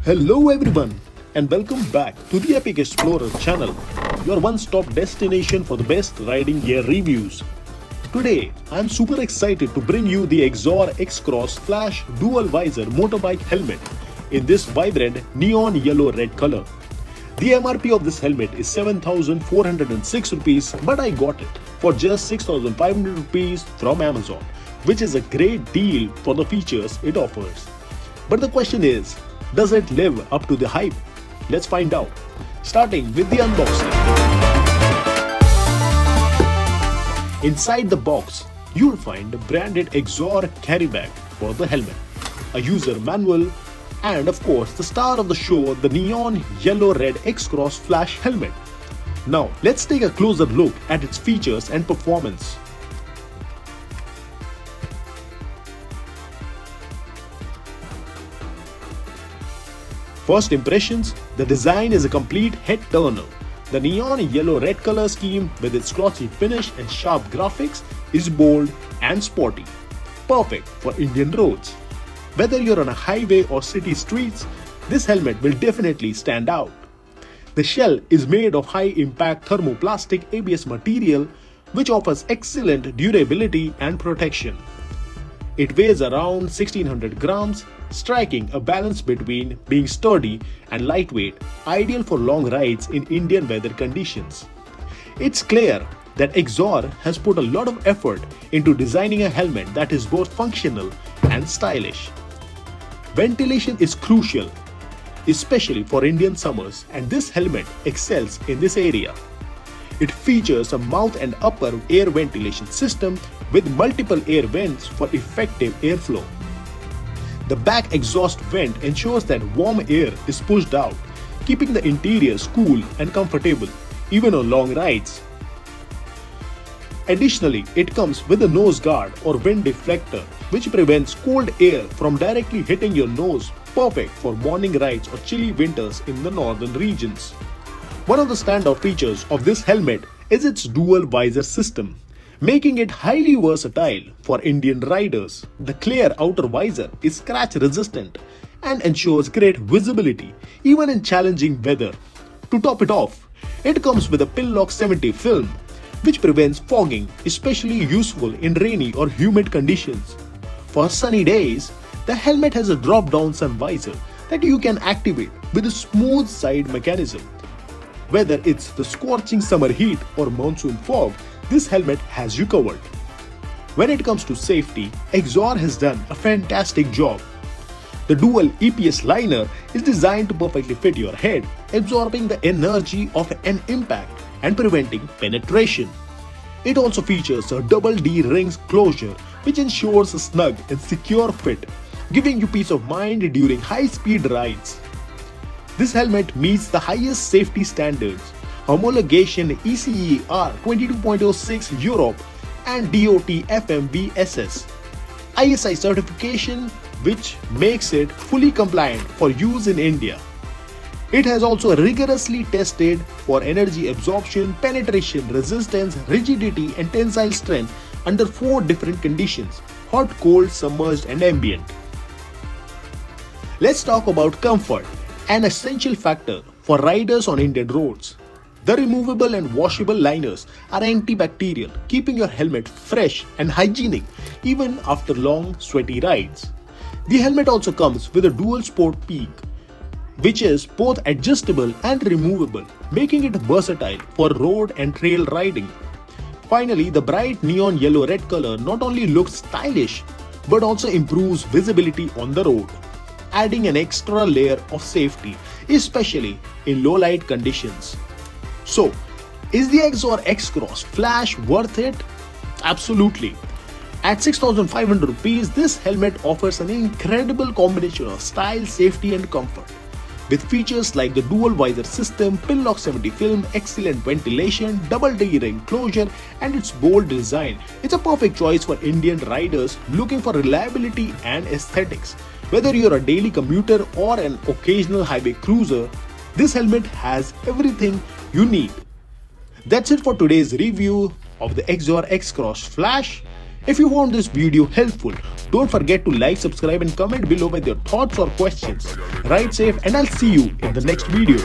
Hello everyone and welcome back to the Epic Explorer channel, your one-stop destination for the best riding gear reviews. Today, I'm super excited to bring you the Axor X-Cross Flash Dual Visor Motorbike helmet in this vibrant neon yellow-red color. The MRP of this helmet is 7,406 rupees, but I got it for just 6,500 rupees from Amazon, which is a great deal for the features it offers. But the question is, does it live up to the hype? Let's find out, starting with the unboxing. Inside the box, you'll find the branded Axor carry bag for the helmet, a user manual, and of course the star of the show, the neon yellow-red X-Cross Flash helmet. Now let's take a closer look at its features and performance. First impressions, the design is a complete head turner. The neon yellow-red color scheme with its glossy finish and sharp graphics is bold and sporty, perfect for Indian roads. Whether you're on a highway or city streets, this helmet will definitely stand out. The shell is made of high-impact thermoplastic ABS material, which offers excellent durability and protection. It weighs around 1600 grams, striking a balance between being sturdy and lightweight, ideal for long rides in Indian weather conditions. It's clear that Axor has put a lot of effort into designing a helmet that is both functional and stylish. Ventilation is crucial, especially for Indian summers, and this helmet excels in this area. It features a mouth and upper air ventilation system with multiple air vents for effective airflow. The back exhaust vent ensures that warm air is pushed out, keeping the interiors cool and comfortable, even on long rides. Additionally, it comes with a nose guard or wind deflector, which prevents cold air from directly hitting your nose, perfect for morning rides or chilly winters in the northern regions. One of the standout features of this helmet is its dual visor system, making it highly versatile for Indian riders. The clear outer visor is scratch resistant and ensures great visibility even in challenging weather. To top it off, it comes with a Pinlock 70 film, which prevents fogging, especially useful in rainy or humid conditions. For sunny days, the helmet has a drop-down sun visor that you can activate with a smooth side mechanism. Whether it's the scorching summer heat or monsoon fog, this helmet has you covered. When it comes to safety, Axor has done a fantastic job. The dual EPS liner is designed to perfectly fit your head, absorbing the energy of an impact and preventing penetration. It also features a double D rings closure, which ensures a snug and secure fit, giving you peace of mind during high-speed rides. This helmet meets the highest safety standards, homologation ECE R-22.06 Europe and DOT FMVSS, ISI certification, which makes it fully compliant for use in India. It has also rigorously tested for energy absorption, penetration, resistance, rigidity and tensile strength under 4 different conditions: hot, cold, submerged and ambient. Let's talk about comfort, an essential factor for riders on Indian roads. The removable and washable liners are antibacterial, keeping your helmet fresh and hygienic even after long, sweaty rides. The helmet also comes with a dual sport peak, which is both adjustable and removable, making it versatile for road and trail riding. Finally, the bright neon yellow-red color not only looks stylish, but also improves visibility on the road, adding an extra layer of safety, especially in low light conditions. So, is the Axor X-Cross Flash worth it? Absolutely. At 6,500 rupees, this helmet offers an incredible combination of style, safety and comfort. With features like the dual visor system, Pinlock 70 film, excellent ventilation, double D ring closure and its bold design, it's a perfect choice for Indian riders looking for reliability and aesthetics. Whether you're a daily commuter or an occasional highway cruiser, this helmet has everything you need. That's it for today's review of the Axor X-Cross Flash. If you found this video helpful, Don't forget to like, subscribe and comment below with your thoughts or questions. Ride safe and I'll see you in the next video.